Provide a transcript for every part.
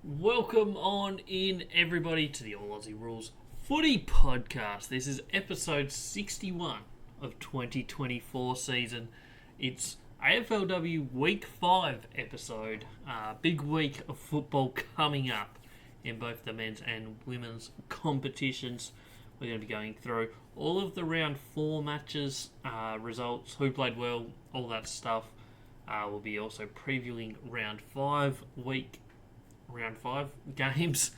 Welcome on in, everybody, to the All Aussie Rules Footy Podcast. This is episode 61 of 2024 season. It's AFLW Week 5 episode. Big week of football coming up in both the men's and women's competitions. We're going to be going through all of the round 4 matches, results, who played well, all that stuff. We'll be also previewing round 5 games,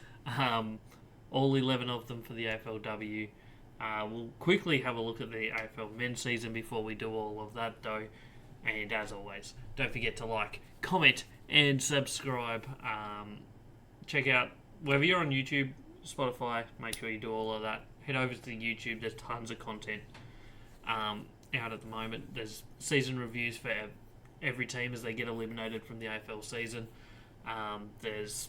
all 11 of them for the AFLW. We'll quickly have a look at the AFL men's season before we do all of that though, and as always, don't forget to like, comment and subscribe. Check out, whether you're on YouTube, Spotify, make sure you do all of that. Head over to the YouTube, there's tons of content out at the moment. There's season reviews for every team as they get eliminated from the AFL season. There's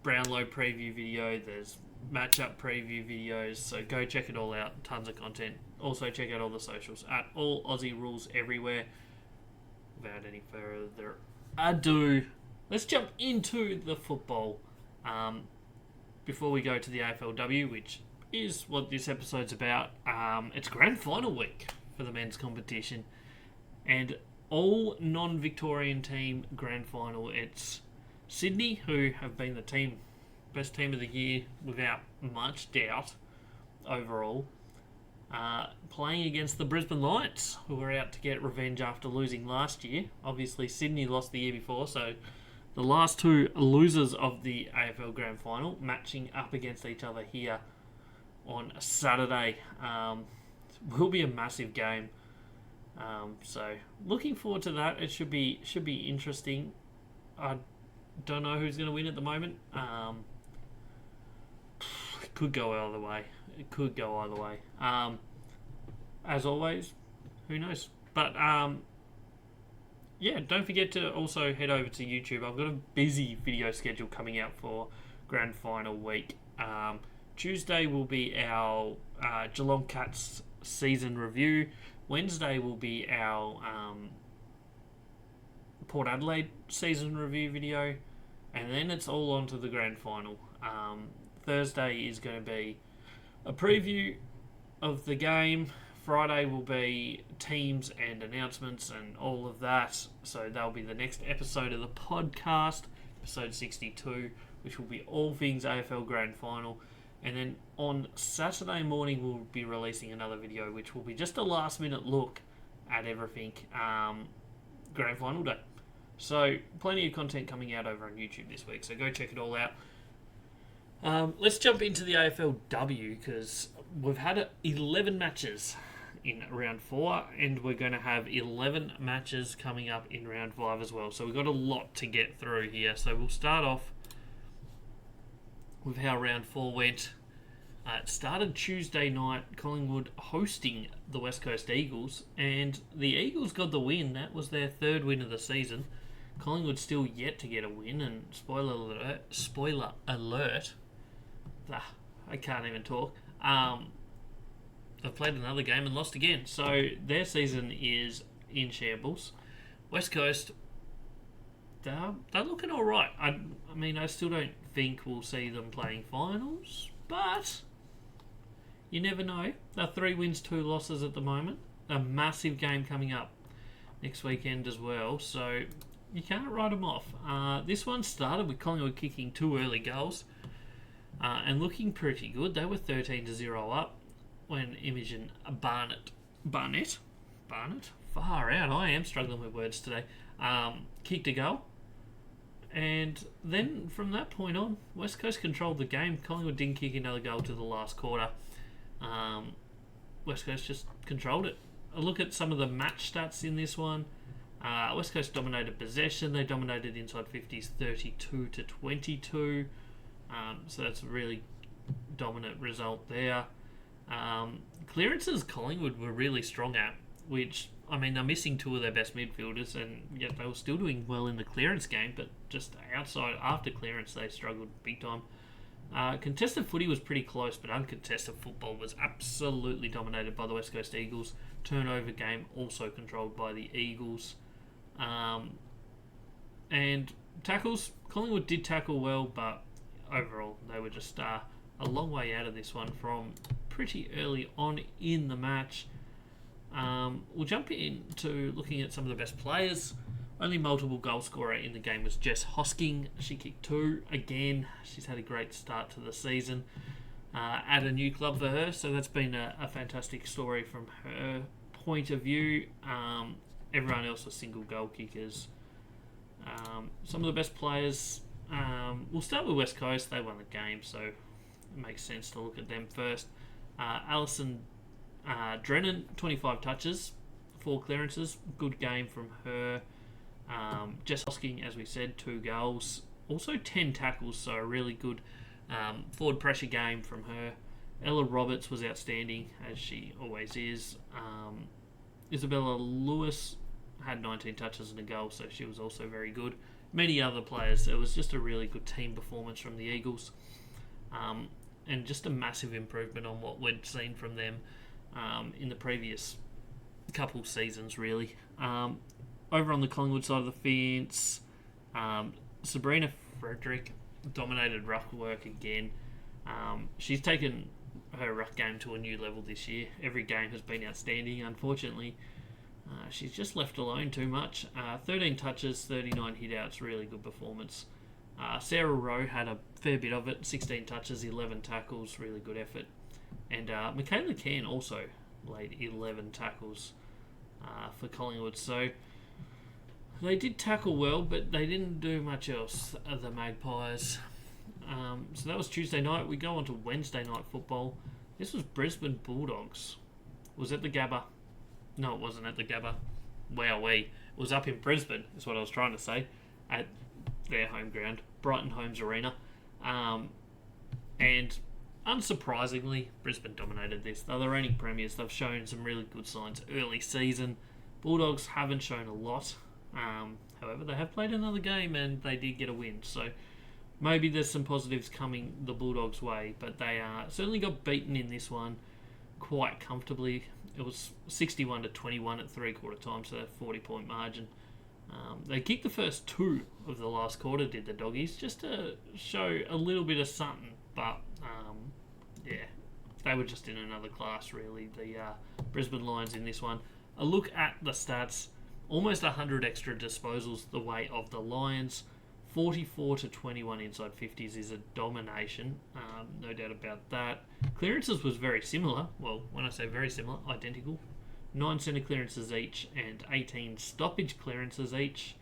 Brownlow preview video, there's matchup preview videos, so go check it all out. Tons of content. Also check out all the socials at All Aussie Rules everywhere. Without any further ado, let's jump into the football. Before we go to the AFLW, which is what this episode's about, it's grand final week for the men's competition, and all non-Victorian team grand final. It's Sydney, who have been the best team of the year without much doubt overall, playing against the Brisbane Lions, who are out to get revenge after losing last year. Obviously, Sydney lost the year before, so the last two losers of the AFL Grand Final matching up against each other here on Saturday. Will be a massive game. So looking forward to that. It should be interesting. I don't know who's going to win at the moment. It could go either way. As always, who knows? But yeah, don't forget to also head over to YouTube. I've got a busy video schedule coming out for Grand Final week. Tuesday will be our Geelong Cats season review. Wednesday will be our Port Adelaide season review video, and then it's all on to the grand final. Thursday is going to be a preview of the game. Friday will be teams and announcements and all of that. So that'll be the next episode of the podcast, episode 62, which will be all things AFL Grand Final. And then on Saturday morning, we'll be releasing another video, which will be just a last-minute look at everything Grand Final day. So plenty of content coming out over on YouTube this week, so go check it all out. Let's jump into the AFLW, because we've had 11 matches in round 4, and we're going to have 11 matches coming up in round 5 as well. So we've got a lot to get through here. So we'll start off with how round 4 went. It started Tuesday night, Collingwood hosting the West Coast Eagles, and the Eagles got the win. That was their third win of the season. Collingwood still yet to get a win, and spoiler alert, I can't even talk. They've played another game and lost again, so their season is in shambles. West Coast, they're looking all right. I mean, I still don't think we'll see them playing finals, but you never know. They're 3 wins, 2 losses at the moment. A massive game coming up next weekend as well, so you can't write them off. This one started with Collingwood kicking 2 early goals and looking pretty good. They were 13-0 up when Imogen Barnett, far out, I am struggling with words today, kicked a goal. And then from that point on, West Coast controlled the game. Collingwood didn't kick another goal to the last quarter. West Coast just controlled it. A look at some of the match stats in this one. West Coast dominated possession. They dominated inside 50s 32-22. So that's a really dominant result there. Clearances Collingwood were really strong at, which, I mean, they're missing 2 of their best midfielders, and yet they were still doing well in the clearance game, but just outside, after clearance, they struggled big time. Contested footy was pretty close, but uncontested football was absolutely dominated by the West Coast Eagles. Turnover game also controlled by the Eagles. And Tackles, Collingwood did tackle well, but overall they were just a long way out of this one from pretty early on in the match. We'll jump into looking at some of the best players. Only multiple goal scorer in the game was Jess Hosking. She kicked 2 again. She's had a great start to the season at a new club for her, so that's been a fantastic story from her point of view. Everyone else was single goal kickers. Some of the best players, we'll start with West Coast. They won the game, so it makes sense to look at them first. Alison Drennan, 25 touches, 4 clearances. Good game from her. Jess Hosking, as we said, 2 goals. Also 10 tackles, so a really good forward pressure game from her. Ella Roberts was outstanding, as she always is. Isabella Lewis had 19 touches and a goal, so she was also very good. Many other players. It was just a really good team performance from the Eagles. And just a massive improvement on what we'd seen from them in the previous couple seasons, really. Over on the Collingwood side of the fence, Sabrina Frederick dominated ruck work again. She's taken her ruck game to a new level this year. Every game has been outstanding. Unfortunately, she's just left alone too much. 13 touches, 39 hit-outs, really good performance. Sarah Rowe had a fair bit of it, 16 touches, 11 tackles, really good effort. And Michaela Cairn also laid 11 tackles for Collingwood. So they did tackle well, but they didn't do much else, the Magpies. So that was Tuesday night. We go on to Wednesday night football. This was Brisbane Bulldogs. Was it the Gabba? No, it wasn't at the Gabba. Wowee. It was up in Brisbane, is what I was trying to say, at their home ground, Brighton Homes Arena. And unsurprisingly, Brisbane dominated this. They're the reigning premiers. They've shown some really good signs early season. Bulldogs haven't shown a lot. However, they have played another game and they did get a win. So maybe there's some positives coming the Bulldogs' way, but they certainly got beaten in this one quite comfortably. It was 61-21 at three-quarter time, so a 40-point margin. They kicked the first 2 of the last quarter, did the Doggies, just to show a little bit of something. But, they were just in another class, really, the Brisbane Lions in this one. A look at the stats, almost 100 extra disposals the way of the Lions. 44-21 inside 50s is a domination, no doubt about that. Clearances was very similar. Well, when I say very similar, identical. 9 centre clearances each and 18 stoppage clearances each.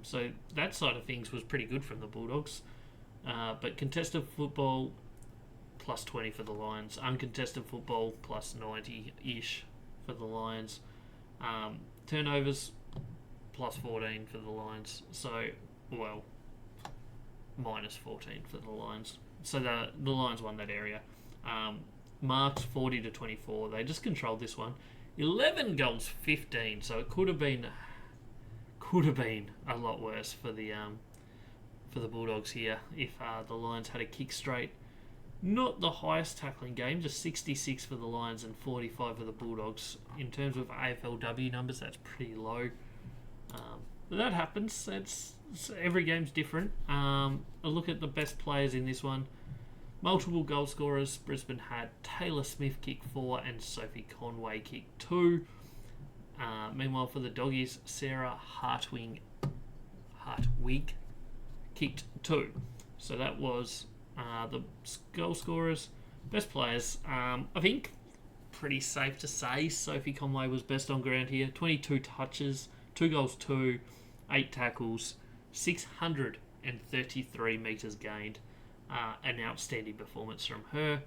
So that side of things was pretty good from the Bulldogs. But contested football, plus 20 for the Lions. Uncontested football, plus 90-ish for the Lions. Turnovers, plus 14 for the Lions. So, well, minus 14 for the Lions. So the Lions won that area. Marks 40-24. They just controlled this one. 11 goals, 15. So it could have been a lot worse for the Bulldogs here if the Lions had a kick straight. Not the highest tackling game, just 66 for the Lions and 45 for the Bulldogs. In terms of AFLW numbers, that's pretty low. But that happens. Every game's different. A look at the best players in this one. Multiple goal scorers. Brisbane had Taylor Smith kick 4 and Sophie Conway kick 2. Meanwhile, for the Doggies, Sarah Hartwig kicked 2. So that was the goal scorers. Best players. I think pretty safe to say Sophie Conway was best on ground here. 22 touches, 2 goals, 2, 8 tackles, 633 metres gained. An outstanding performance from her.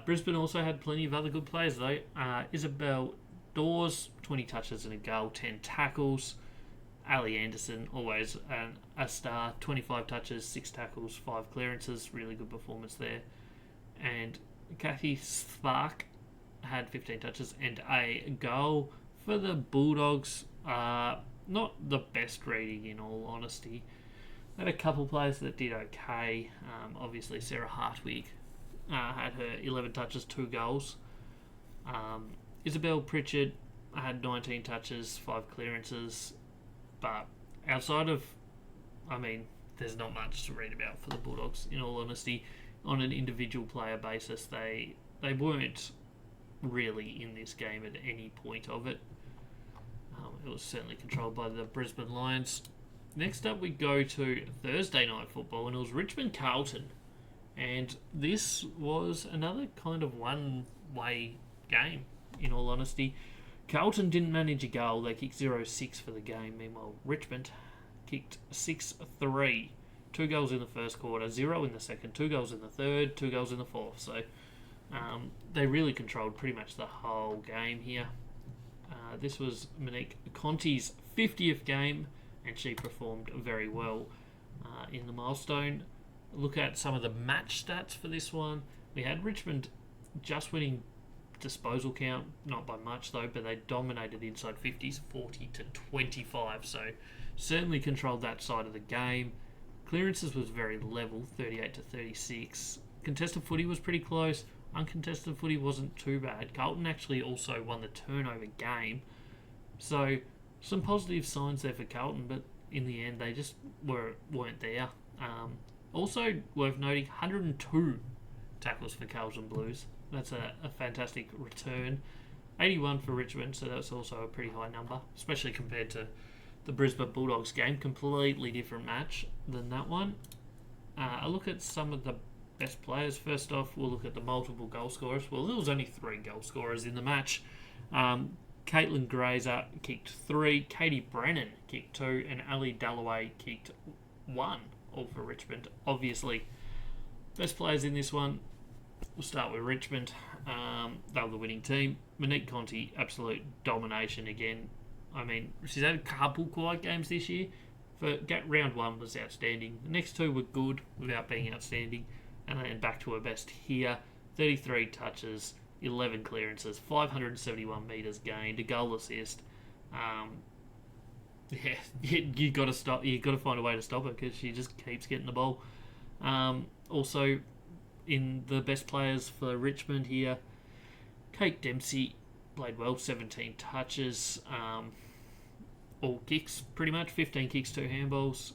Brisbane also had plenty of other good players though. Isabel Dawes, 20 touches and a goal, 10 tackles. Ali Anderson, always a star, 25 touches, 6 tackles, 5 clearances. Really good performance there. And Kathy Spark had 15 touches and a goal. For the Bulldogs, not the best reading in all honesty. They had a couple players that did okay. Obviously, Sarah Hartwig had her 11 touches, 2 goals. Isabel Pritchard had 19 touches, 5 clearances. But outside of I mean, there's not much to read about for the Bulldogs, in all honesty. On an individual player basis, they weren't really in this game at any point of it. It was certainly controlled by the Brisbane Lions. Next up, we go to Thursday night football, and it was Richmond-Carlton. And this was another kind of one-way game, in all honesty. Carlton didn't manage a goal. They kicked 0-6 for the game. Meanwhile, Richmond kicked 6-3. 2 goals in the first quarter, 0 in the second, 2 goals in the third, 2 goals in the fourth. So they really controlled pretty much the whole game here. This was Monique Conti's 50th game, and she performed very well in the milestone. Look at some of the match stats for this one. We had Richmond just winning disposal count, not by much though, but they dominated inside 50s, 40-25. So certainly controlled that side of the game. Clearances was very level, 38-36. Contested footy was pretty close. Uncontested footy wasn't too bad. Carlton actually also won the turnover game. So some positive signs there for Carlton, but in the end they just weren't there. Also worth noting, 102 tackles for Carlton Blues. That's a fantastic return. 81 for Richmond, so that's also a pretty high number, especially compared to the Brisbane Bulldogs game. Completely different match than that one. A look at some of the best players. First off, we'll look at the multiple goal scorers. Well, there was only 3 goal scorers in the match. Caitlin Grazer kicked 3, Katie Brennan kicked 2, and Ali Dalloway kicked 1, all for Richmond. Obviously, best players in this one, we'll start with Richmond. They were the winning team. Monique Conti, absolute domination again. I mean, she's had a couple quiet games this year. Round 1 was outstanding. The next 2 were good without being outstanding. And then back to her best here. 33 touches, 11 clearances, 571 metres gained, a goal assist. You got to stop. You got to find a way to stop her because she just keeps getting the ball. Also, in the best players for Richmond here, Kate Dempsey played well, 17 touches, all kicks pretty much, 15 kicks, 2 handballs.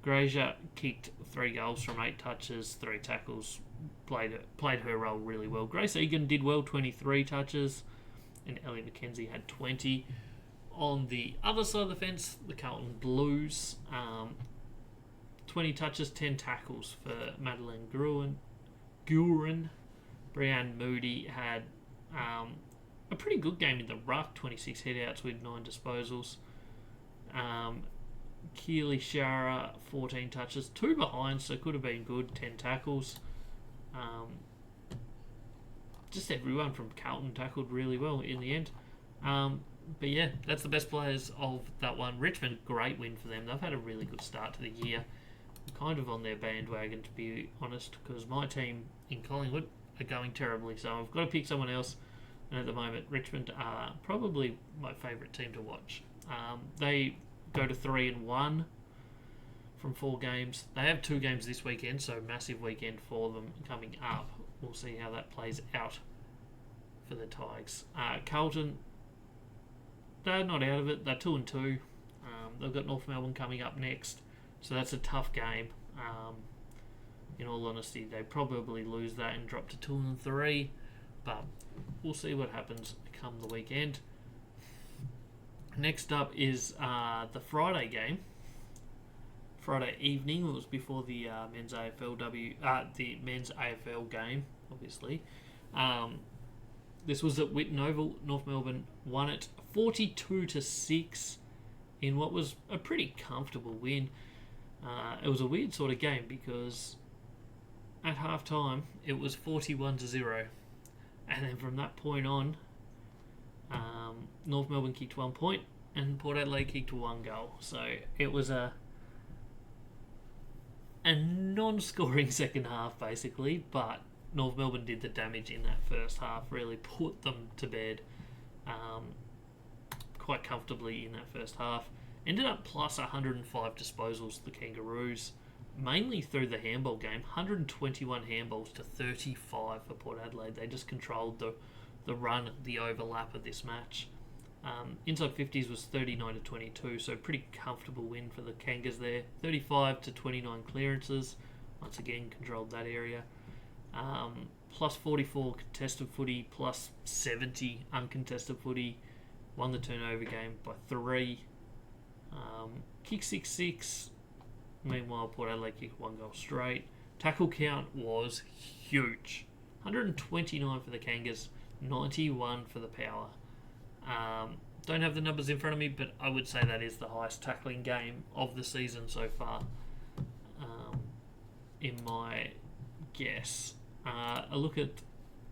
Grazer kicked 3 goals from 8 touches, 3 tackles, played her role really well. Grace Egan did well, 23 touches, and Ellie McKenzie had 20. On the other side of the fence, the Carlton Blues, 20 touches, 10 tackles for Madeline Guren. Brianne Moody had a pretty good game in the ruck, 26 headouts with 9 disposals. Keely Shara, 14 touches, 2 behind, so could have been good, 10 tackles. Just everyone from Carlton tackled really well in the end. But yeah, that's the best players of that one. Richmond, great win for them. They've had a really good start to the year. I'm kind of on their bandwagon, to be honest, because my team in Collingwood are going terribly, so I've got to pick someone else. And at the moment, Richmond are probably my favourite team to watch. They go to 3-1 from 4 games. They have 2 games this weekend, so massive weekend for them coming up. We'll see how that plays out for the Tigers. Carlton, they're not out of it. They're 2-2. They've got North Melbourne coming up next, so that's a tough game. In all honesty, they probably lose that and drop to 2-3, but we'll see what happens come the weekend. Next up is the Friday game. Friday evening. It was before the men's AFLW, the men's AFL game, obviously. This was at Whitten Oval. North Melbourne won it 42-6 in what was a pretty comfortable win. It was a weird sort of game because at half time it was 41-0, and then from that point on, North Melbourne kicked 1 point and Port Adelaide kicked 1 goal. So it was a non-scoring second half basically, but North Melbourne did the damage in that first half, really put them to bed quite comfortably in that first half. Ended up plus 105 disposals, the Kangaroos, mainly through the handball game. 121 handballs to 35 for Port Adelaide. They just controlled the run, the overlap of this match. Inside 50s was 39 to 22, so pretty comfortable win for the Kangas there. 35 to 29 clearances, once again controlled that area. Plus 44 contested footy, plus 70 uncontested footy. Won the turnover game by 3. Kick 6-6. Meanwhile, Port Adelaide kicked 1 goal straight. Tackle count was huge. 129 for the Kangas, 91 for the Power. Don't have the numbers in front of me, but I would say that is the highest tackling game of the season so far, in my guess. A look at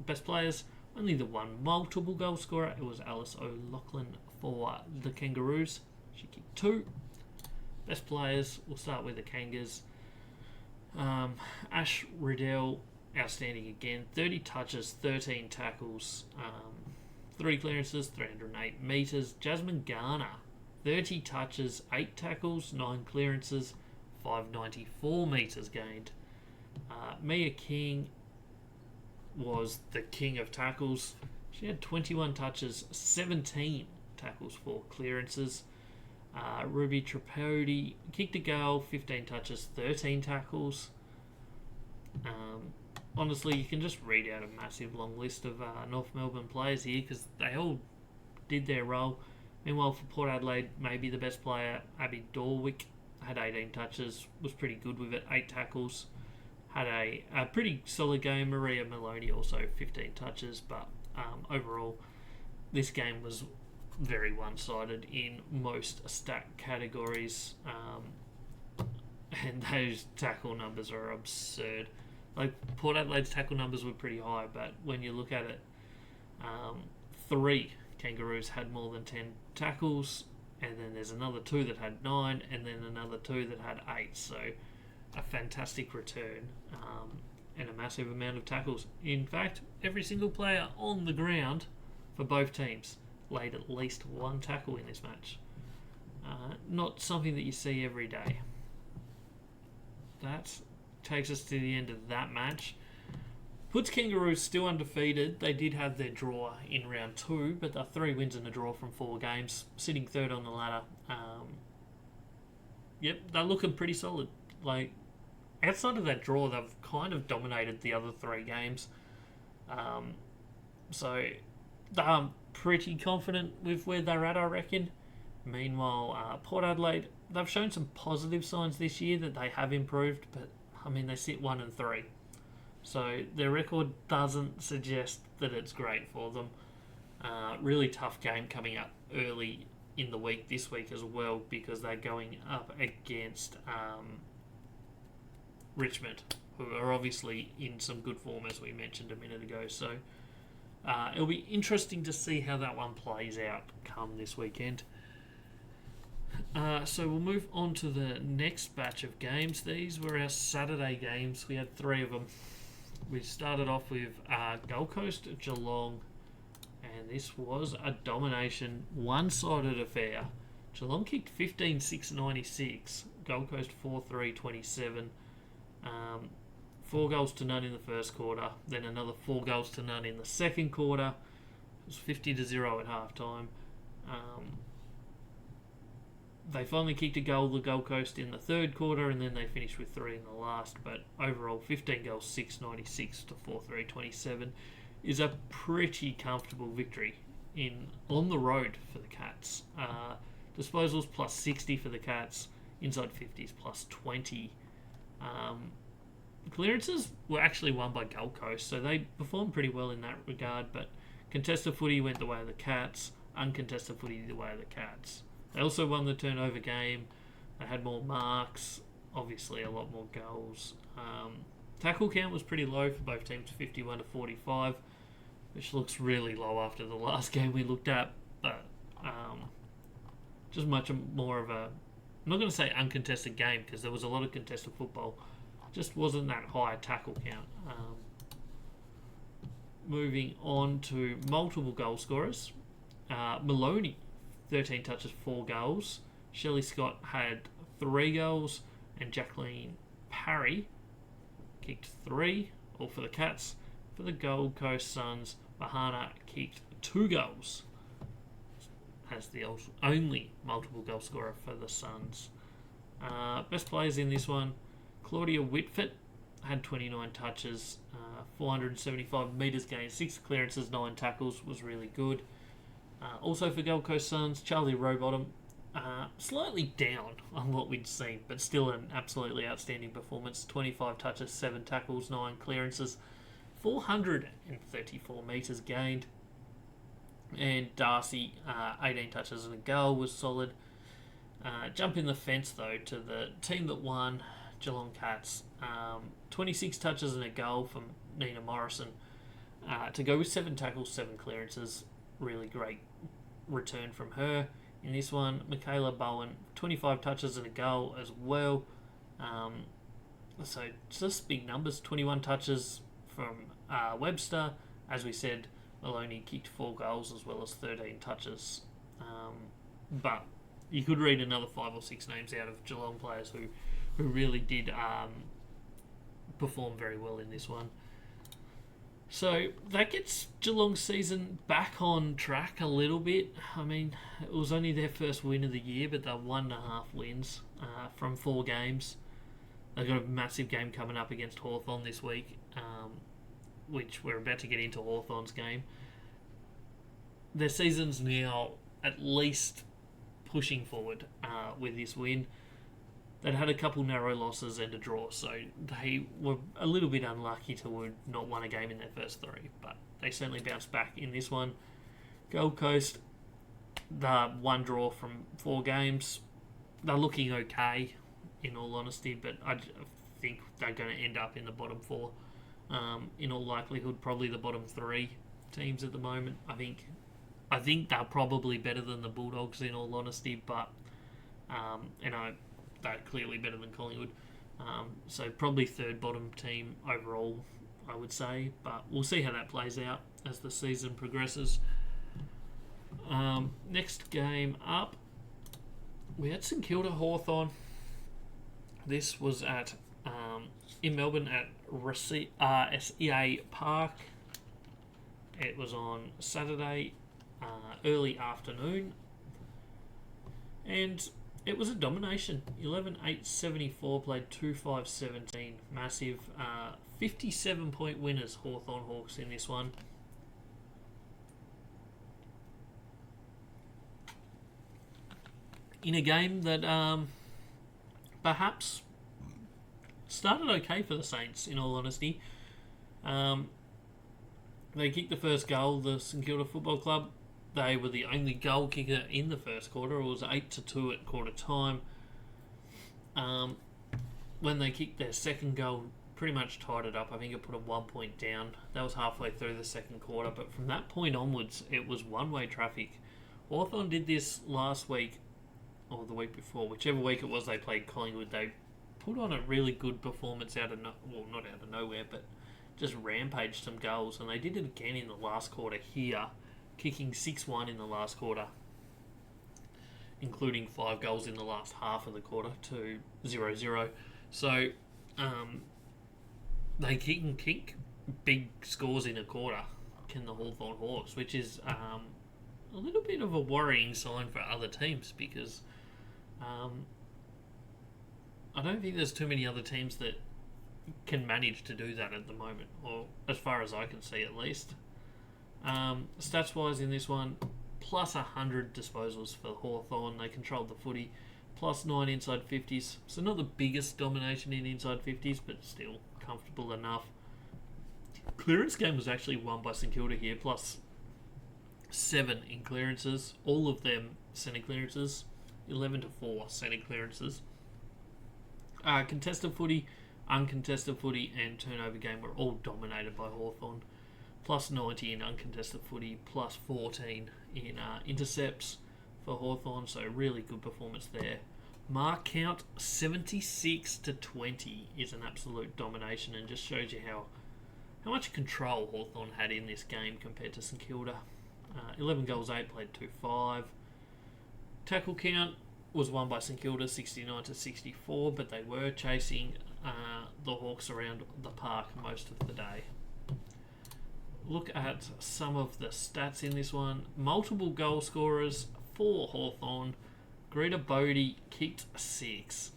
best players, only the one multiple goal scorer. It was Alice O'Loughlin for the Kangaroos. She kicked 2. Best players, we'll start with the Kangas. Ash Riddell, outstanding again. 30 touches, 13 tackles, 3 clearances, 308 metres. Jasmine Garner, 30 touches, 8 tackles, 9 clearances, 594 metres gained. Mia King was the king of tackles. She had 21 touches, 17 tackles, 4 clearances. Ruby Tripodi kicked a goal, 15 touches, 13 tackles. Honestly, you can just read out a massive long list of North Melbourne players here because they all did their role. Meanwhile, for Port Adelaide, maybe the best player, Abby Dorwick, had 18 touches, was pretty good with it, 8 tackles. Had a pretty solid game. Maria Maloney also 15 touches, but overall, this game was very one-sided in most stat categories, and those tackle numbers are absurd. Like, Port Adelaide's tackle numbers were pretty high, but when you look at it, 3 Kangaroos had more than 10 tackles, and then there's another 2 that had 9, and then another 2 that had 8, so a fantastic return, and a massive amount of tackles. In fact, every single player on the ground for both teams laid at least 1 tackle in this match. Not something that you see every day. That takes us to the end of that match. Puts Kangaroos still undefeated. They did have their draw in round 2, but they're 3 wins and a draw from 4 games, sitting 3rd on the ladder. Yep, they're looking pretty solid. Like, outside of that draw, they've kind of dominated the other 3 games. So they're pretty confident with where they're at, I reckon. Meanwhile, Port Adelaide, they've shown some positive signs this year that they have improved, but I mean, they sit 1-3. So their record doesn't suggest that it's great for them. Really tough game coming up early in the week this week as well, because they're going up against Richmond, who are obviously in some good form, as we mentioned a minute ago. So it'll be interesting to see how that one plays out come this weekend. So we'll move on to the next batch of games. These were our Saturday games. We had 3 of them. We started off with Gold Coast, Geelong, and this was a domination, one-sided affair. Geelong kicked 15-6-96, Gold Coast 4-3-27. 4 goals to none in the first quarter, then another 4 goals to none in the second quarter. It was 50-0 at halftime. They finally kicked a goal, the Gold Coast, in the third quarter, and then they finished with 3 in the last. But overall, 15 goals, 696 to 4-3-27 is a pretty comfortable victory on the road for the Cats. Disposals plus 60 for the Cats, inside 50s plus 20. Clearances were actually won by Gold Coast, so they performed pretty well in that regard, but contested footy went the way of the Cats, uncontested footy the way of the Cats. They also won the turnover game. They had more marks, obviously a lot more goals. Tackle count was pretty low for both teams, 51 to 45, which looks really low after the last game we looked at, but just much more of a, I'm not going to say uncontested game because there was a lot of contested football, just wasn't that high tackle count. Moving on to multiple goal scorers. Maloney, 13 touches, 4 goals. Shelley Scott had 3 goals, and Jacqueline Parry kicked 3, all for the Cats. For the Gold Coast Suns, Bahana kicked 2 goals. as the only multiple goal scorer for the Suns. Best players in this one, Claudia Whitford had 29 touches, 475 metres gained, 6 clearances, 9 tackles, was really good. Also for Gold Coast Suns, Charlie Rowbottom, slightly down on what we'd seen, but still an absolutely outstanding performance. 25 touches, 7 tackles, 9 clearances, 434 metres gained. And Darcy, 18 touches and a goal, was solid. Jump in the fence, though, to the team that won, Geelong Cats. 26 touches and a goal from Nina Morrison. To go with 7 tackles, 7 clearances. Really great return from her. In this one, Michaela Bowen, 25 touches and a goal as well. So just big numbers. 21 touches from Webster. As we said, Maloney kicked 4 goals as well as 13 touches. But you could read another 5 or 6 names out of Geelong players who really did perform very well in this one. So that gets Geelong's season back on track a little bit. I mean, it was only their first win of the year, but they're 1.5 wins from 4 games. They've got a massive game coming up against Hawthorn this week, which we're about to get into Hawthorn's game. Their season's now at least pushing forward with this win. They'd had a couple narrow losses and a draw, so they were a little bit unlucky to not won a game in their first 3, but they certainly bounced back in this one. Gold Coast, the 1 draw from 4 games. They're looking okay, in all honesty, but I think they're going to end up in the bottom 4. In all likelihood, probably the bottom 3 teams at the moment. I think they're probably better than the Bulldogs, in all honesty, but they're clearly better than Collingwood. So probably 3rd bottom team overall, I would say, but we'll see how that plays out as the season progresses. Next game up, we had St Kilda Hawthorn. This was at in Melbourne at RSEA Park. It was on Saturday, early afternoon, and it was a domination. 11-8-74, played 2-5-17. Massive 57-point winners, Hawthorn Hawks, in this one. In a game that perhaps started okay for the Saints, in all honesty. They kicked the first goal, the St Kilda Football Club. They were the only goal kicker in the first quarter. It was 8-2 at quarter time. When they kicked their second goal, pretty much tied it up. I think it put them 1 point down. That was halfway through the second quarter. But from that point onwards, it was one-way traffic. Hawthorn did this last week, or the week before, whichever week it was they played Collingwood. They put on a really good performance not out of nowhere, but just rampaged some goals. And they did it again in the last quarter here, kicking 6-1 in the last quarter, including 5 goals in the last half of the quarter to 0-0. So they can kick big scores in a quarter, can the Hawthorn Hawks, which is a little bit of a worrying sign for other teams, because I don't think there's too many other teams that can manage to do that at the moment, or as far as I can see at least. Stats-wise in this one, plus 100 disposals for Hawthorn. They controlled the footy. Plus 9 inside 50s. So not the biggest domination in inside 50s, but still comfortable enough. Clearance game was actually won by St Kilda here, plus 7 in clearances. All of them centre clearances. 11-4 centre clearances. Contested footy, uncontested footy, and turnover game were all dominated by Hawthorn. Plus 90 in uncontested footy, plus 14 in intercepts for Hawthorn, so really good performance there. Mark count 76-20 is an absolute domination, and just shows you how much control Hawthorn had in this game compared to St Kilda. 11 goals, 8, played 2-5. Tackle count was won by St Kilda 69-64, but they were chasing the Hawks around the park most of the day. Look at some of the stats in this one. Multiple goal scorers, for Hawthorn. Greta Bodie kicked 6.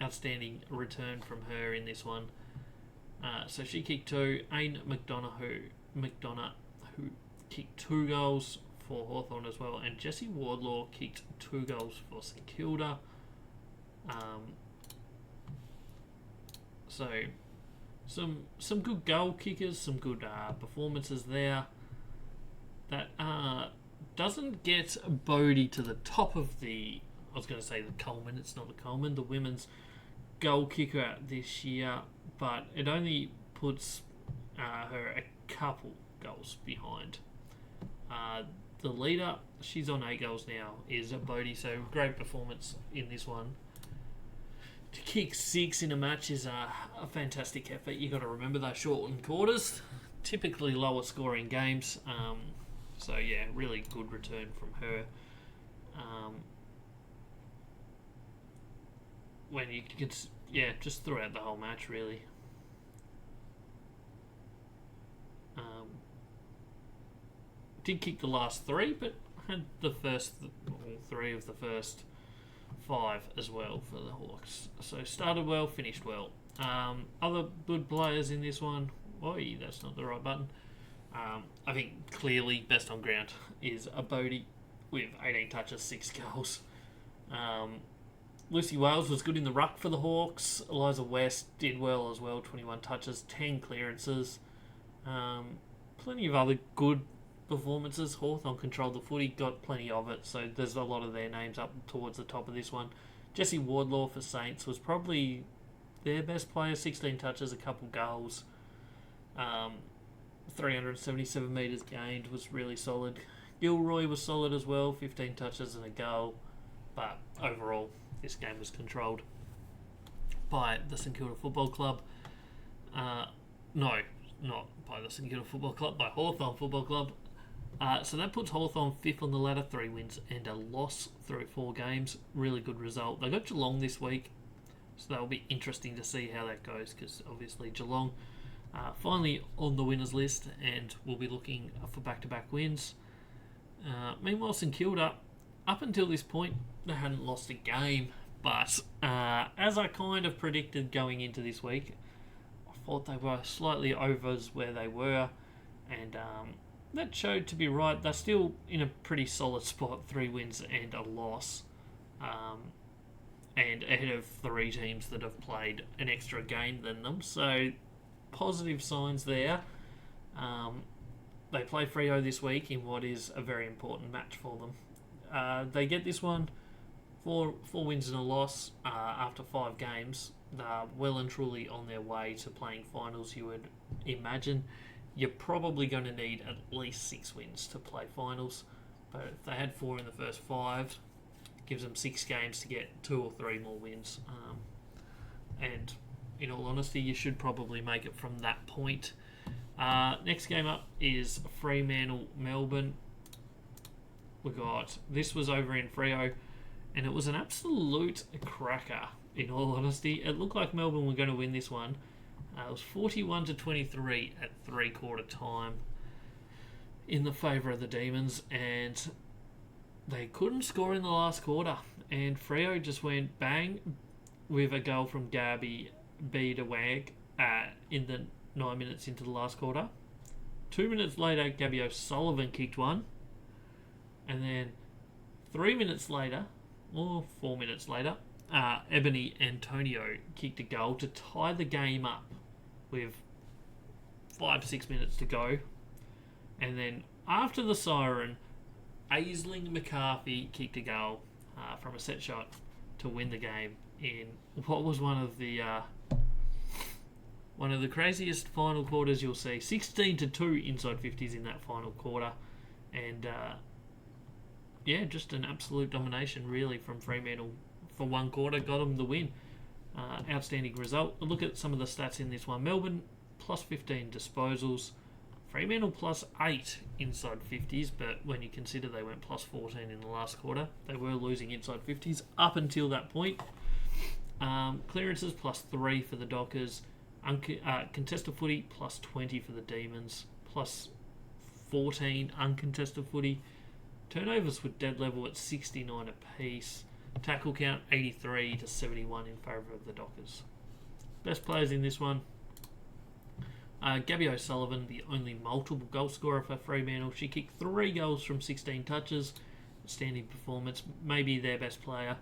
Outstanding return from her in this one. So she kicked 2. Aine McDonough, who kicked 2 goals for Hawthorn as well. And Jessie Wardlaw kicked 2 goals for St Kilda. So some good goal kickers, some good performances there. That doesn't get Bodie to the top of the... I was going to say the Coleman. It's not the Coleman. The women's goal kicker this year. But it only puts her a couple goals behind. The leader, she's on 8 goals now, is Bodie. So great performance in this one. To kick 6 in a match is a fantastic effort. You've got to remember those shortened quarters. Typically lower scoring games. So yeah, really good return from her. When you could, just throughout the whole match, really. Did kick the last 3, but had the first 3 of the first 5 as well for the Hawks. So started well, finished well. Other good players in this one. Oi, that's not the right button. I think clearly best on ground is a Bodie with 18 touches, 6 goals. Lucy Wales was good in the ruck for the Hawks. Eliza West did well as well, 21 touches, 10 clearances. Plenty of other good performances. Hawthorn controlled the footy, got plenty of it, so there's a lot of their names up towards the top of this one. Jessie Wardlaw for Saints was probably their best player, 16 touches, a couple goals. 377 metres gained was really solid. Gilroy was solid as well, 15 touches and a goal. But overall, this game was controlled by the St Kilda Football Club. No, not by the St Kilda Football Club, by Hawthorn Football Club. So that puts Hawthorn 5th on the ladder, 3 wins and a loss through 4 games. Really good result. They got Geelong this week, so that'll be interesting to see how that goes, because obviously Geelong finally on the winners list, and we'll be looking for back-to-back wins. Meanwhile, St Kilda, up until this point, they hadn't lost a game, but as I kind of predicted going into this week, I thought they were slightly overs where they were, and that showed to be right. They're still in a pretty solid spot, 3 wins and a loss, and ahead of 3 teams that have played an extra game than them, so positive signs there. They play Freo this week in what is a very important match for them. They get this one, 4 wins and a loss after 5 games. They're well and truly on their way to playing finals, you would imagine. You're probably going to need at least 6 wins to play finals, but if they had 4 in the first 5, it gives them 6 games to get 2 or 3 more wins. And in all honesty, you should probably make it from that point. Next game up is Fremantle-Melbourne. This was over in Freo, and it was an absolute cracker, in all honesty. It looked like Melbourne were going to win this one. It was 41-23 at 3/4 time in the favour of the Demons, and they couldn't score in the last quarter. And Freo just went bang with a goal from Gabby Wag in the 9 minutes into the last quarter. 2 minutes later, Gabby O'Sullivan kicked one. And then 3 minutes later, or 4 minutes later, Ebony Antonio kicked a goal to tie the game up with 5-6 minutes to go. And then after the siren, Aisling McCarthy kicked a goal from a set shot to win the game in what was one of the craziest final quarters you'll see. 16-2 inside 50s in that final quarter. And just an absolute domination really from Fremantle for 1 quarter. Got them the win. Outstanding result. Look at some of the stats in this one. Melbourne plus 15 disposals. Fremantle plus 8 inside 50s, but when you consider they went plus 14 in the last quarter, they were losing inside 50s up until that point. Clearances plus 3 for the Dockers. Contested footy plus 20 for the Demons. Plus 14 uncontested footy. Turnovers were dead level at 69 apiece. Tackle count 83 to 71 in favour of the Dockers. Best players in this one. Gabby O'Sullivan, the only multiple goal scorer for Fremantle. She kicked 3 goals from 16 touches. Standing performance. Maybe their best player.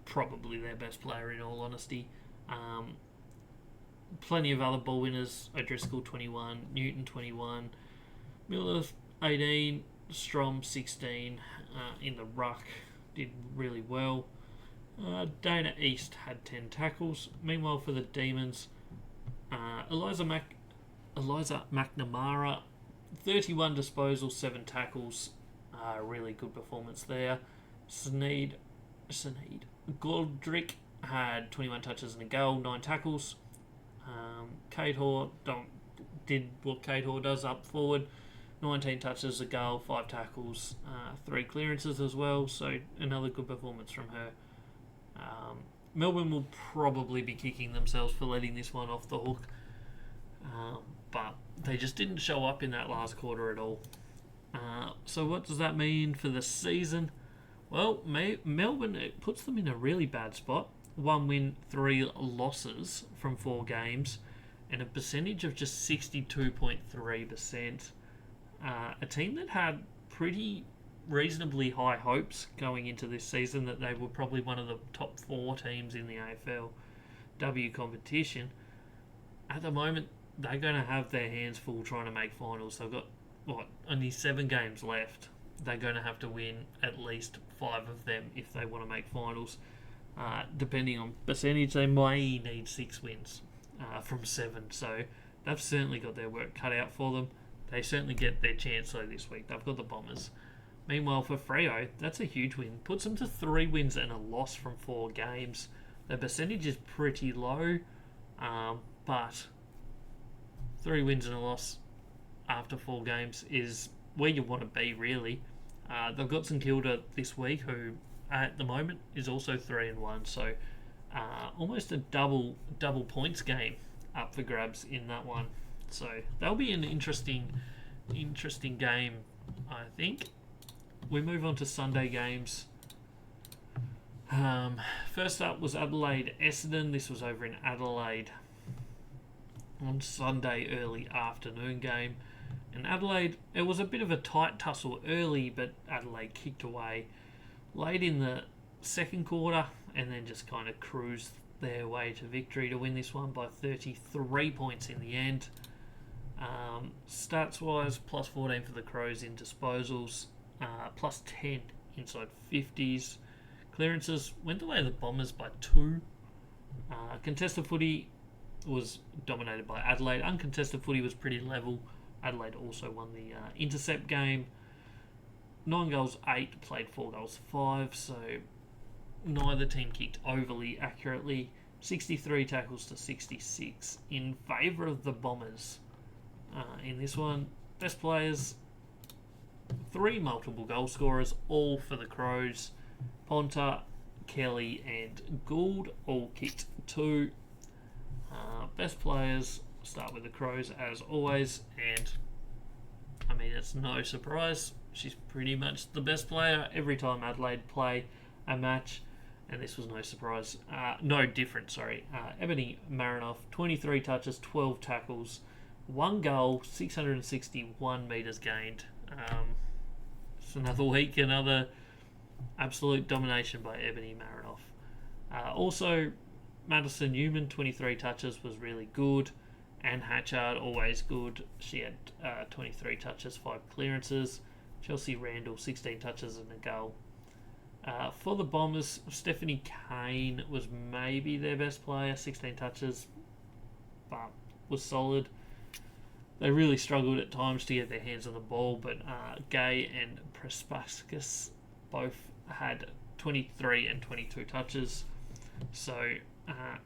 Probably their best player in all honesty. Plenty of other ball winners. O'Driscoll 21, Newton 21, Miller 18, Strom 16 in the ruck. Did really well. Dana East had 10 tackles. Meanwhile for the Demons, Eliza McNamara, 31 disposals, 7 tackles. Really good performance there. Sneed Goldrick had 21 touches and a goal, 9 tackles. Kate Hoare did what Kate Hoare does up forward. 19 touches, a goal, 5 tackles, 3 clearances as well. So another good performance from her. Melbourne will probably be kicking themselves for letting this one off the hook. But they just didn't show up in that last quarter at all. So what does that mean for the season? Well, Melbourne, it puts them in a really bad spot. 1 win, 3 losses from 4 games, and a percentage of just 62.3%. A team that had pretty reasonably high hopes going into this season that they were probably one of the top 4 teams in the AFLW competition. At the moment, they're going to have their hands full trying to make finals. They've got, only 7 games left. They're going to have to win at least 5 of them if they want to make finals. Depending on percentage, they may need 6 wins from 7. So they've certainly got their work cut out for them. They certainly get their chance though this week. They've got the Bombers. Meanwhile for Freo, that's a huge win. Puts them to 3 wins and a loss from 4 games. The percentage is pretty low, but 3 wins and a loss after 4 games is where you want to be, really. They've got St Kilda this week, who at the moment is also 3-1, so almost a double points game up for grabs in that one. So that'll be an interesting game, I think. We move on to Sunday games. First up was Adelaide-Essendon. This was over in Adelaide on Sunday early afternoon game. And Adelaide, it was a bit of a tight tussle early, but Adelaide kicked away late in the second quarter and then just kind of cruised their way to victory to win this one by 33 points in the end. Stats-wise, plus 14 for the Crows in disposals, plus 10 inside 50s. Clearances went the way of the Bombers by 2. Contested footy was dominated by Adelaide. Uncontested footy was pretty level. Adelaide also won the intercept game. 9 goals, 8, played 4 goals, 5, so neither team kicked overly accurately. 63 tackles to 66 in favour of the Bombers. In this one, best players, 3 multiple goal scorers, all for the Crows. Ponta, Kelly and Gould all kicked 2. Best players, start with the Crows as always, and I mean it's no surprise, she's pretty much the best player every time Adelaide play a match, and this was no surprise, no different, sorry. Ebony Marinoff, 23 touches, 12 tackles, 1 goal, 661 metres gained. It's another week, another absolute domination by Ebony Marinoff. Also, Madison Newman, 23 touches, was really good. Anne Hatchard, always good. She had 23 touches, 5 clearances. Chelsea Randall, 16 touches and a goal. For the Bombers, Stephanie Kane was maybe their best player, 16 touches, but was solid. They really struggled at times to get their hands on the ball, but Gay and Prespaskas both had 23 and 22 touches. So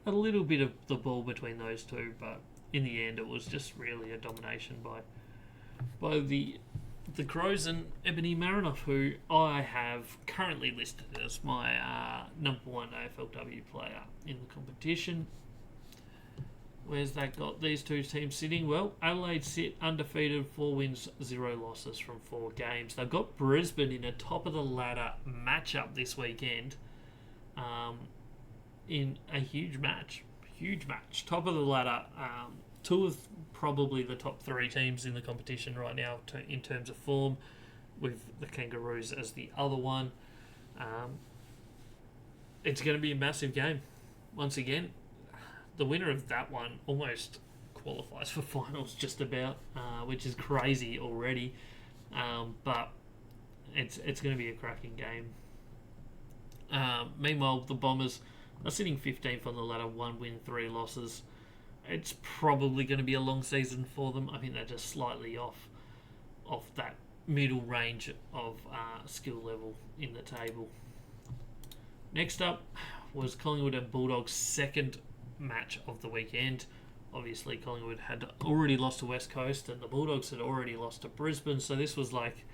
a little bit of the ball between those two, but in the end it was just really a domination by the Crows and Ebony Marinoff, who I have currently listed as my number 1 AFLW player in the competition. Where's that got these two teams sitting? Well, Adelaide sit undefeated, 4 wins, 0 losses from 4 games. They've got Brisbane in a top-of-the-ladder matchup this weekend in a huge match. Top of the ladder. Two of probably the top 3 teams in the competition right now in terms of form, with the Kangaroos as the other one. It's going to be a massive game. Once again, the winner of that one almost qualifies for finals just about, which is crazy already. But it's going to be a cracking game. Meanwhile, the Bombers are sitting 15th on the ladder, 1 win, 3 losses. It's probably going to be a long season for them. I think they're just slightly off that middle range of skill level in the table. Next up was Collingwood and Bulldogs' second match of the weekend. Obviously, Collingwood had already lost to West Coast and the Bulldogs had already lost to Brisbane, so this was like,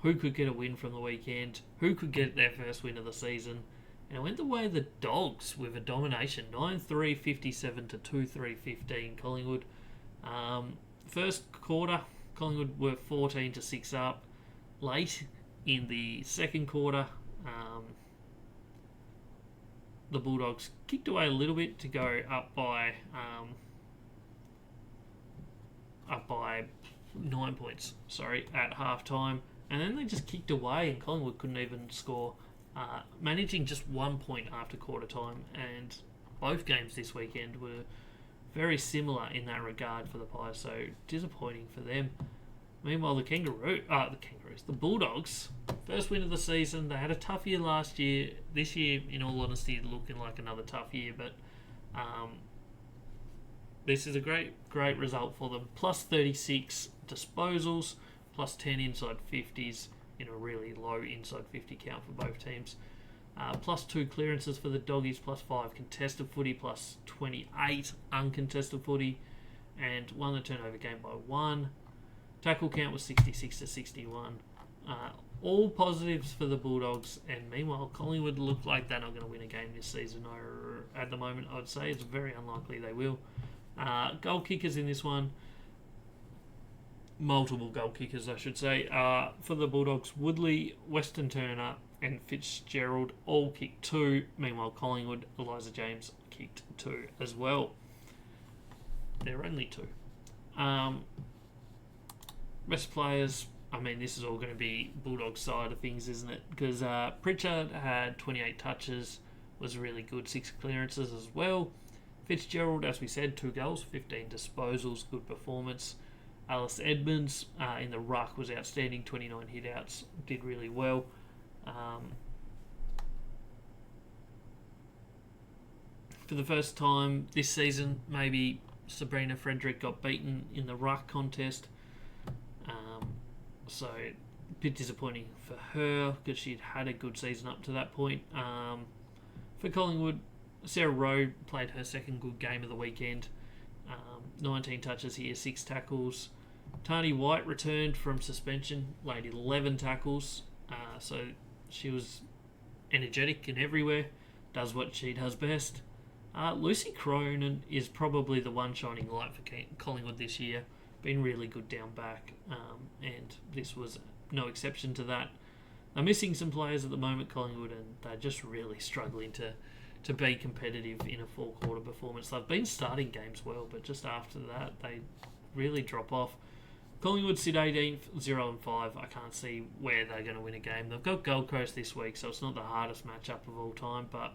who could get a win from the weekend? Who could get their first win of the season? And it went the way of the Dogs with a domination, 9-3, 57 to 2-3, 15 Collingwood. First quarter, Collingwood were 14 to 6 up. Late in the second quarter, the Bulldogs kicked away a little bit to go up by 9 points. At half time, and then they just kicked away, and Collingwood couldn't even score, managing just 1 point after quarter time. And both games this weekend were very similar in that regard for the Pies, so disappointing for them. Meanwhile, the Bulldogs, first win of the season. They had a tough year last year. This year, in all honesty, looking like another tough year, but this is a great result for them. Plus 36 disposals, plus 10 inside 50s in a really low inside 50 count for both teams. Plus 2 clearances for the Doggies, plus 5 contested footy, plus 28 uncontested footy, and won the turnover game by 1. Tackle count was 66 to 61. All positives for the Bulldogs, and meanwhile, Collingwood look like they're not going to win a game this season. At the moment, I would say it's very unlikely they will. Goal kickers in this one, multiple goal kickers, I should say. For the Bulldogs, Woodley, Weston Turner, and Fitzgerald all kicked 2. Meanwhile, Collingwood, Eliza James kicked 2 as well. There are only 2. Best players, I mean, this is all going to be Bulldogs side of things, isn't it? Because Pritchard had 28 touches, was really good, 6 clearances as well. Fitzgerald, as we said, 2 goals, 15 disposals, good performance. Alice Edmonds in the ruck was outstanding, 29 hit-outs, did really well. For the first time this season, maybe Sabrina Frederick got beaten in the ruck contest. So, a bit disappointing for her because she'd had a good season up to that point. For Collingwood, Sarah Rowe played her second good game of the weekend. 19 touches here, 6 tackles. Tani White returned from suspension, laid 11 tackles. So she was energetic and everywhere, does what she does best. Lucy Cronin is probably the one shining light for Collingwood this year. Been really good down back, and this was no exception to that. They're missing some players at the moment, Collingwood, and they're just really struggling to be competitive in a full quarter performance. They've been starting games well, but just after that, they really drop off. Collingwood sit 18th, 0-5. I can't see where they're going to win a game. They've got Gold Coast this week, so it's not the hardest matchup of all time, but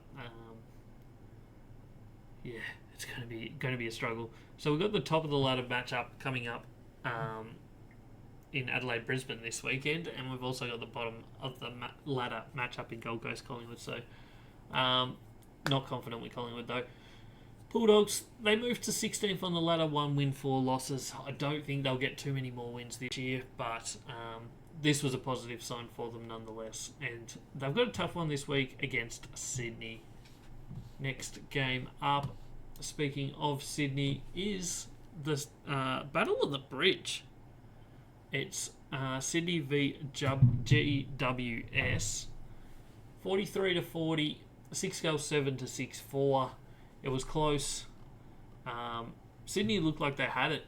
yeah, it's going to be a struggle. So we've got the top of the ladder matchup coming up in Adelaide Brisbane this weekend, and we've also got the bottom of the ladder matchup in Gold Coast Collingwood. So not confident with Collingwood though. Bulldogs, they moved to 16th on the ladder, 1 win, 4 losses. I don't think they'll get too many more wins this year, but this was a positive sign for them nonetheless. And they've got a tough one this week against Sydney. Next game up, speaking of Sydney, is the Battle of the Bridge. It's Sydney v GWS, 43-40, 6 goals 7 to 6-4. It was close. Sydney looked like they had it,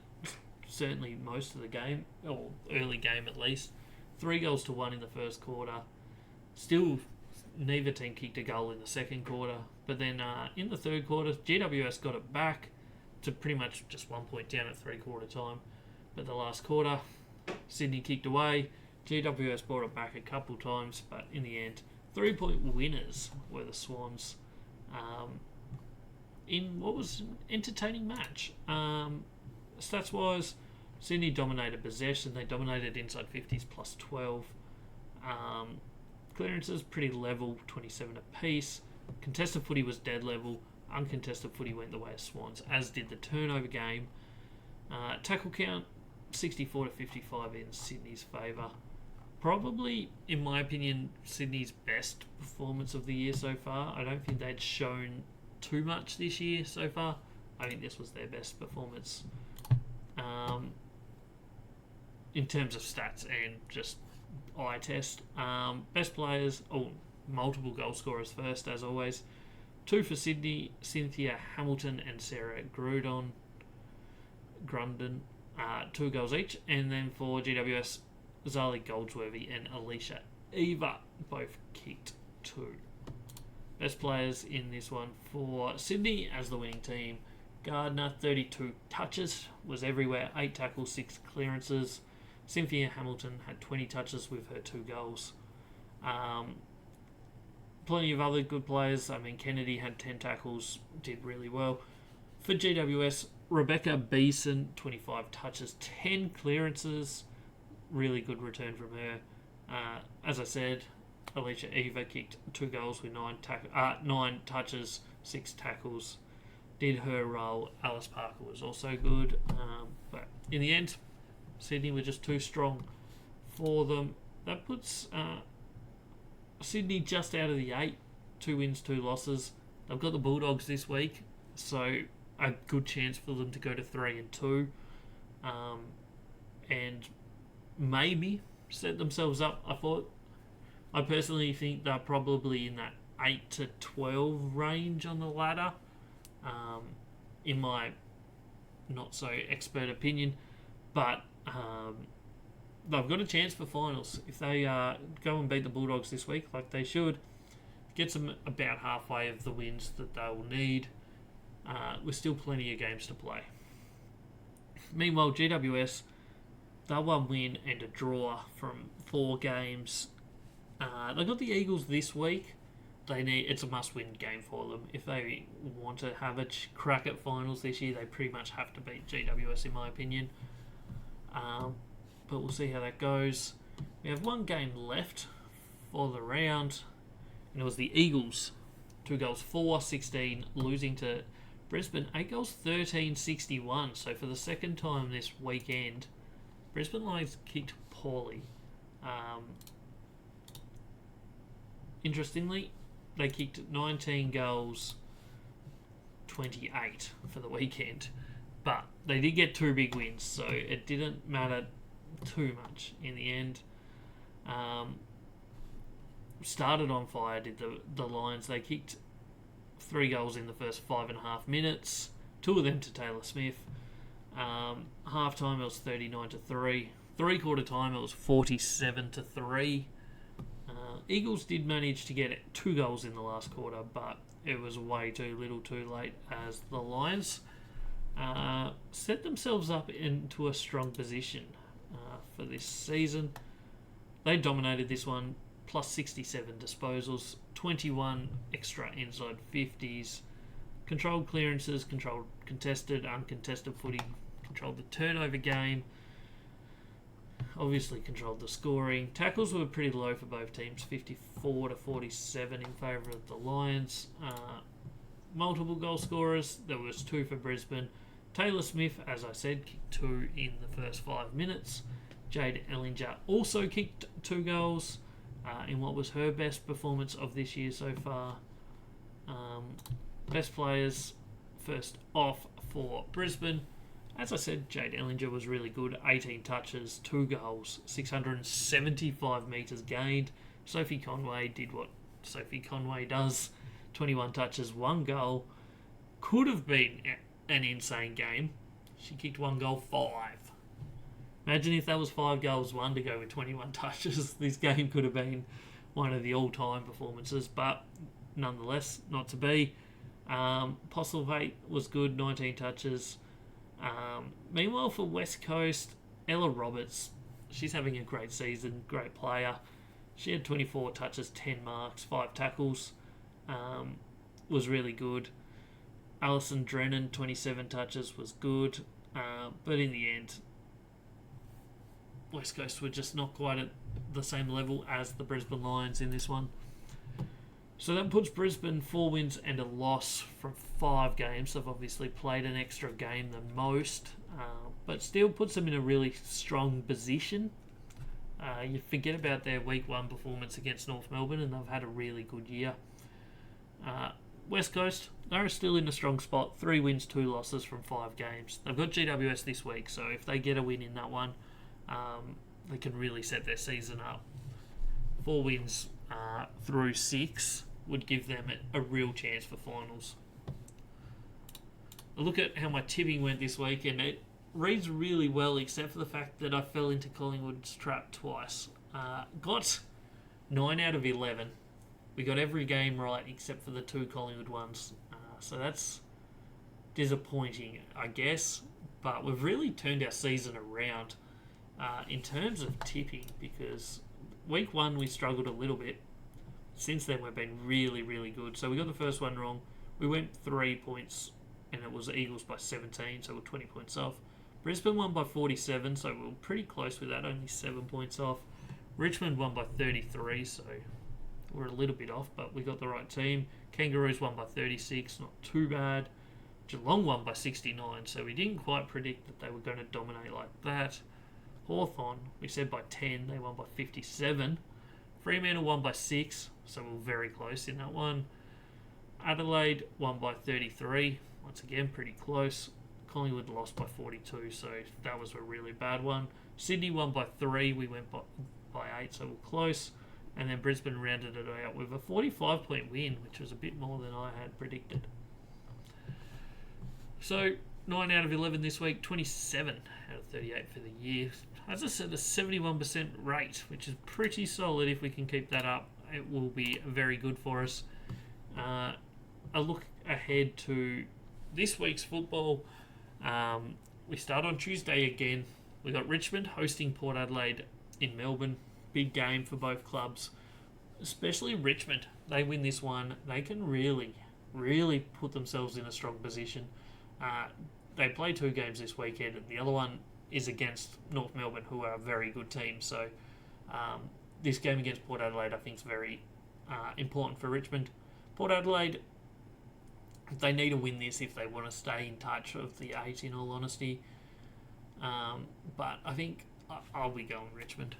certainly most of the game, or early game at least. 3-1 in the first quarter. Still, neither team kicked a goal in the second quarter. But then in the third quarter, GWS got it back to pretty much just 1 point down at three-quarter time. But the last quarter, Sydney kicked away. GWS brought it back a couple times, but in the end, 3-point winners were the Swans in what was an entertaining match. Stats-wise, Sydney dominated possession. They dominated inside 50s plus 12. Clearances pretty level, 27 apiece. Contested footy was dead level. Uncontested footy went the way of Swans, as did the turnover game. Tackle count, 64 to 55 in Sydney's favour. Probably, in my opinion, Sydney's best performance of the year so far. I don't think they'd shown too much this year so far. I think this was their best performance in terms of stats and just eye test. Best players, multiple goal scorers first, as always. 2 for Sydney, Cynthia Hamilton and Sarah Grunden, 2 goals each. And then for GWS, Zali Goldsworthy and Alicia Eva both kicked 2. Best players in this one for Sydney as the winning team. Gardner, 32 touches, was everywhere, 8 tackles, 6 clearances. Cynthia Hamilton had 20 touches with her 2 goals. Plenty of other good players. I mean, Kennedy had 10 tackles, did really well. For GWS, Rebecca Beeson, 25 touches, 10 clearances. Really good return from her. As I said, Alicia Eva kicked 2 goals with 9 touches, 6 tackles. Did her role. Alice Parker was also good. But in the end, Sydney were just too strong for them. That puts Sydney just out of the 8. 2 wins, 2 losses. They've got the Bulldogs this week, so a good chance for them to go to 3-2. And maybe set themselves up. I personally think they're probably in that 8 to 12 range on the ladder. In my not so expert opinion, but they've got a chance for finals if they go and beat the Bulldogs this week, like they should. Gets them about halfway of the wins that they will need. With still plenty of games to play. Meanwhile, GWS, they're 1 win and a draw from 4 games. They've got the Eagles this week. It's a must-win game for them. If they want to have a crack at finals this year, they pretty much have to beat GWS, in my opinion. But we'll see how that goes. We have 1 game left for the round, and it was the Eagles. 2 goals, 4-16, losing to Brisbane. 8 goals, 13-61. So for the second time this weekend, Brisbane Lions kicked poorly. Interestingly, they kicked 19 goals, 28 for the weekend. But they did get 2 big wins, so it didn't matter too much in the end. Started on fire, did the Lions. They kicked 3 goals in the first 5.5 minutes, 2 of them to Taylor Smith. Half time it was 39-3. 3/4 time it was 47-3. Eagles did manage to get 2 goals in the last quarter, but it was way too little too late as the Lions set themselves up into a strong position for this season. They dominated this one, plus 67 disposals, 21 extra inside 50s, controlled clearances, controlled contested, uncontested footy, controlled the turnover game, obviously controlled the scoring. Tackles were pretty low for both teams, 54-47 in favour of the Lions. Multiple goal scorers, there was 2 for Brisbane. Taylor Smith, as I said, kicked 2 in the first 5 minutes. Jade Ellinger also kicked 2 goals in what was her best performance of this year so far. Best players, first off for Brisbane. As I said, Jade Ellinger was really good. 18 touches, 2 goals, 675 metres gained. Sophie Conway did what Sophie Conway does. 21 touches, 1 goal. Could have been an insane game. She kicked 1 goal, 5. Imagine if that was 5 goals, 1 to go with 21 touches. This game could have been one of the all-time performances, but nonetheless, not to be. Postlethwaite was good, 19 touches. Meanwhile, for West Coast, Ella Roberts, she's having a great season, great player. She had 24 touches, 10 marks, 5 tackles. Was really good. Alison Drennan, 27 touches, was good. But in the end, West Coast were just not quite at the same level as the Brisbane Lions in this one. So that puts Brisbane 4 wins and a loss from 5 games. They've obviously played an extra game than most, but still puts them in a really strong position. You forget about their Week 1 performance against North Melbourne, and they've had a really good year. West Coast, they're still in a strong spot. 3 wins, 2 losses from 5 games. They've got GWS this week, so if they get a win in that one, they can really set their season up. 4 wins through 6 would give them a real chance for finals. A look at how my tipping went this week, and it reads really well, except for the fact that I fell into Collingwood's trap twice. Got 9 out of 11. We got every game right except for the 2 Collingwood ones. So that's disappointing, I guess. But we've really turned our season around in terms of tipping, because Week 1 we struggled a little bit. Since then we've been really, really good. So we got the first one wrong. We went 3 points, and it was Eagles by 17, so we're 20 points off. Brisbane won by 47, so we were pretty close with that, only 7 points off. Richmond won by 33, so we're a little bit off, but we got the right team. Kangaroos won by 36, not too bad. Geelong won by 69, so we didn't quite predict that they were going to dominate like that. Hawthorn, we said by 10, they won by 57. Fremantle won by 6, so we were very close in that one. Adelaide won by 33, once again pretty close. Collingwood lost by 42, so that was a really bad one. Sydney won by 3, we went by 8, so we're close. And then Brisbane rounded it out with a 45-point win, which was a bit more than I had predicted. So 9 out of 11 this week, 27 out of 38 for the year. As I said, a 71% rate, which is pretty solid. If we can keep that up, it will be very good for us. A look ahead to this week's football. We start on Tuesday again. We got Richmond hosting Port Adelaide in Melbourne. Big game for both clubs, especially Richmond. They win this one, they can really, really put themselves in a strong position. They play 2 games this weekend, and the other one is against North Melbourne, who are a very good team. So this game against Port Adelaide, I think, is very important for Richmond. Port Adelaide, they need to win this if they want to stay in touch of the 8, in all honesty. But I think I'll be going Richmond.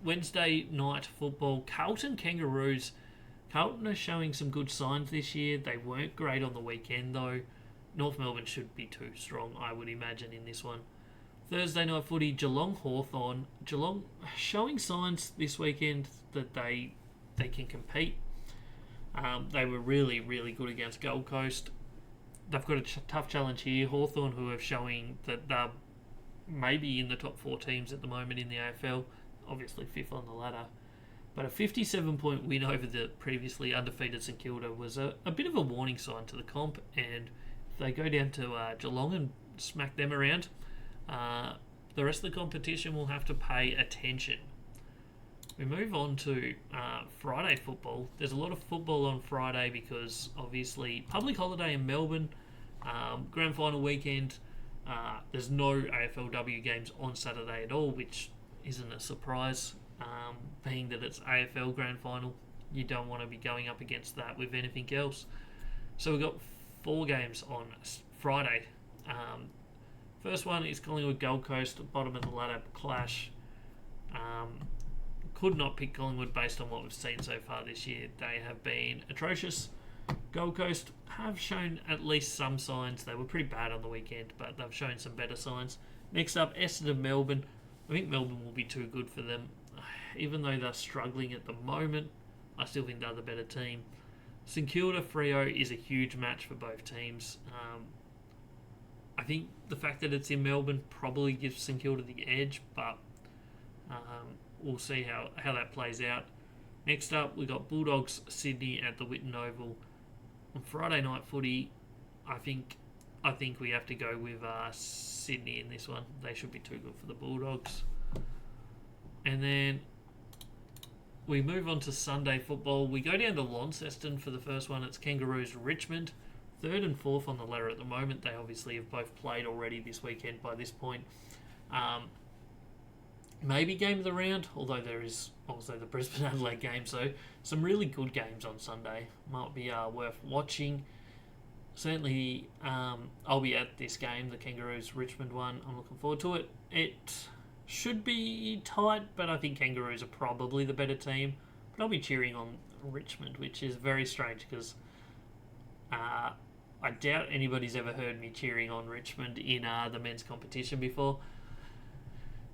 Wednesday night football, Carlton Kangaroos. Carlton are showing some good signs this year. They weren't great on the weekend though. North Melbourne should be too strong, I would imagine, in this one. Thursday night footy, Geelong Hawthorn. Geelong showing signs this weekend that they can compete. They were really, really good against Gold Coast. They've got a tough challenge here. Hawthorn, who are showing that they're maybe in the top 4 teams at the moment in the AFL. Obviously 5th on the ladder. But a 57-point win over the previously undefeated St Kilda was a bit of a warning sign to the comp, and if they go down to Geelong and smack them around, the rest of the competition will have to pay attention. We move on to Friday football. There's a lot of football on Friday because obviously public holiday in Melbourne, grand final weekend. There's no AFLW games on Saturday at all, which isn't a surprise, being that it's AFL grand final. You don't want to be going up against that with anything else. So we've got 4 games on Friday. First one is Collingwood Gold Coast, bottom of the ladder clash. Could not pick Collingwood based on what we've seen so far this year. They have been atrocious. Gold Coast have shown at least some signs. They were pretty bad on the weekend, but they've shown some better signs. Next up, Essendon Melbourne. I think Melbourne will be too good for them. Even though they're struggling at the moment, I still think they're the better team. St Kilda Freo is a huge match for both teams. I think the fact that it's in Melbourne probably gives St Kilda the edge, but we'll see how that plays out. Next up, we got Bulldogs Sydney at the Whitten Oval. On Friday night footy, I think we have to go with Sydney in this one. They should be too good for the Bulldogs. And then we move on to Sunday football. We go down to Launceston for the first one. It's Kangaroos Richmond. 3rd and 4th on the ladder at the moment. They obviously have both played already this weekend by this point. Maybe game of the round, although there is also the Brisbane Adelaide game. So some really good games on Sunday. Might be worth watching. Certainly, I'll be at this game, the Kangaroos Richmond one. I'm looking forward to it. It should be tight, but I think Kangaroos are probably the better team. But I'll be cheering on Richmond, which is very strange because I doubt anybody's ever heard me cheering on Richmond in the men's competition before.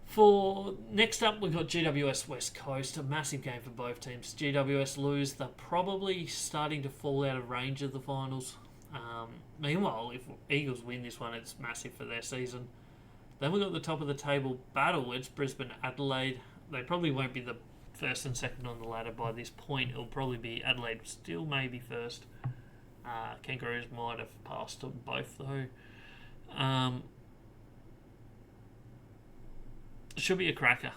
For next up, we've got GWS West Coast, a massive game for both teams. GWS lose, they're probably starting to fall out of range of the finals. Meanwhile, if Eagles win this one, it's massive for their season. Then we've got the top of the table battle. It's Brisbane Adelaide. They probably won't be the first and second on the ladder by this point. It'll probably be Adelaide still maybe first. Kangaroos might have passed them both though. Should be a cracker.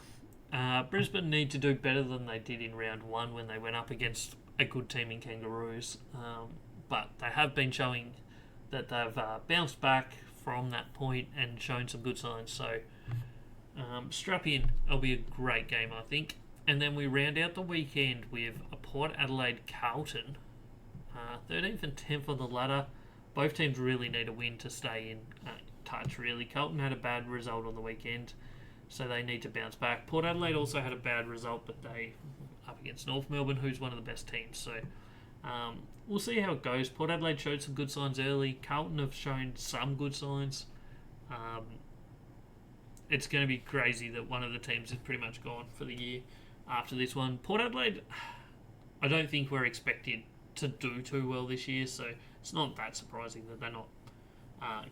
Brisbane need to do better than they did in round one when they went up against a good team in Kangaroos. But they have been showing that they've bounced back from that point and shown some good signs. So strap in. It'll be a great game, I think. And then we round out the weekend with a Port Adelaide Carlton. 13th and 10th on the ladder. Both teams really need a win to stay in touch, really. Carlton had a bad result on the weekend, so they need to bounce back. Port Adelaide also had a bad result, but they up against North Melbourne, who's one of the best teams. So we'll see how it goes. Port Adelaide showed some good signs early. Carlton have shown some good signs. It's going to be crazy that one of the teams is pretty much gone for the year after this one. Port Adelaide, I don't think we're expected to do too well this year, so it's not that surprising that they're not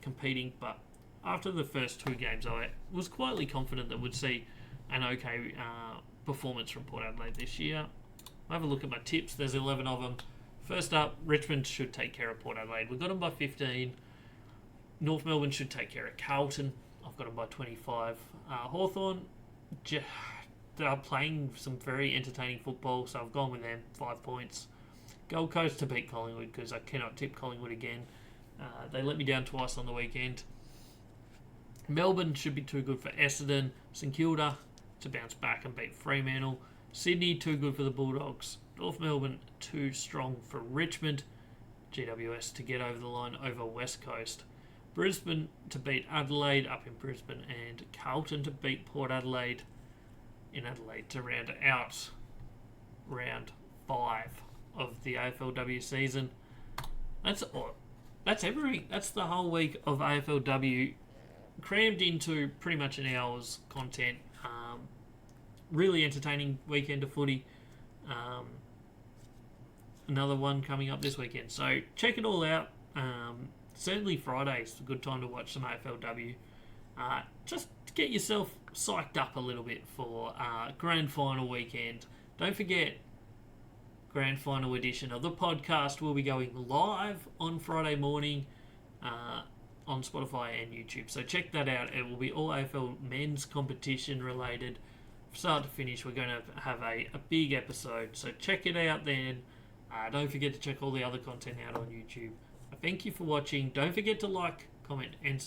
competing. But after the first two games, I was quietly confident that we'd see an okay performance from Port Adelaide this year. I'll have a look at my tips. There's 11 of them. First up, Richmond should take care of Port Adelaide. We've got them by 15. North Melbourne should take care of Carlton. I've got them by 25. Hawthorn, they're playing some very entertaining football, so I've gone with them, 5 points. Gold Coast to beat Collingwood because I cannot tip Collingwood again. They let me down twice on the weekend. Melbourne should be too good for Essendon. St Kilda to bounce back and beat Fremantle. Sydney too good for the Bulldogs. North Melbourne too strong for Richmond. GWS to get over the line over West Coast. Brisbane to beat Adelaide up in Brisbane, and Carlton to beat Port Adelaide in Adelaide to round out round 5 of the AFLW season. That's everything. That's the whole week of AFLW crammed into pretty much an hour's content. Really entertaining weekend of footy. Another one coming up this weekend. So check it all out. Certainly Friday's a good time to watch some AFLW. Just to get yourself psyched up a little bit for grand final weekend. Don't forget, grand final edition of the podcast will be going live on Friday morning on Spotify and YouTube. So check that out. It will be all AFL men's competition related. Start to finish, we're going to have a big episode. So check it out then. Don't forget to check all the other content out on YouTube. Thank you for watching. Don't forget to like, comment, and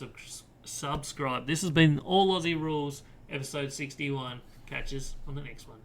subscribe. This has been All Aussie Rules, episode 61. Catch us on the next one.